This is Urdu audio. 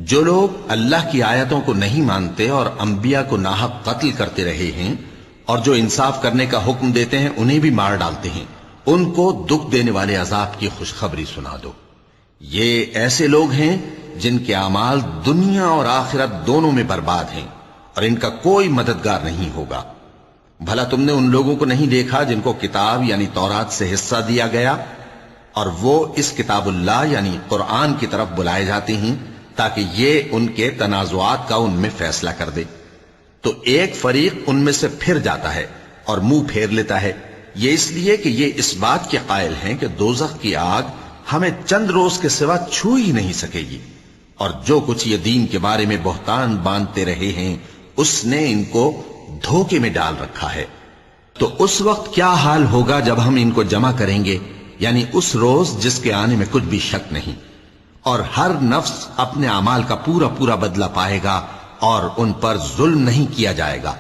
جو لوگ اللہ کی آیتوں کو نہیں مانتے اور انبیاء کو ناحق قتل کرتے رہے ہیں اور جو انصاف کرنے کا حکم دیتے ہیں انہیں بھی مار ڈالتے ہیں، ان کو دکھ دینے والے عذاب کی خوشخبری سنا دو۔ یہ ایسے لوگ ہیں جن کے اعمال دنیا اور آخرت دونوں میں برباد ہیں اور ان کا کوئی مددگار نہیں ہوگا۔ بھلا تم نے ان لوگوں کو نہیں دیکھا جن کو کتاب یعنی تورات سے حصہ دیا گیا اور وہ اس کتاب اللہ یعنی قرآن کی طرف بلائے جاتے ہیں تاکہ یہ ان کے تنازعات کا ان میں فیصلہ کر دے، تو ایک فریق ان میں سے پھر جاتا ہے اور منہ پھیر لیتا ہے، یہ اس لیے کہ یہ اس بات کے قائل ہیں کہ دوزخ کی آگ ہمیں چند روز کے سوا چھو ہی نہیں سکے گی، اور جو کچھ یہ دین کے بارے میں بہتان باندھتے رہے ہیں اس نے ان کو دھوکے میں ڈال رکھا ہے۔ تو اس وقت کیا حال ہوگا جب ہم ان کو جمع کریں گے، یعنی اس روز جس کے آنے میں کچھ بھی شک نہیں، اور ہر نفس اپنے اعمال کا پورا پورا بدلہ پائے گا اور ان پر ظلم نہیں کیا جائے گا۔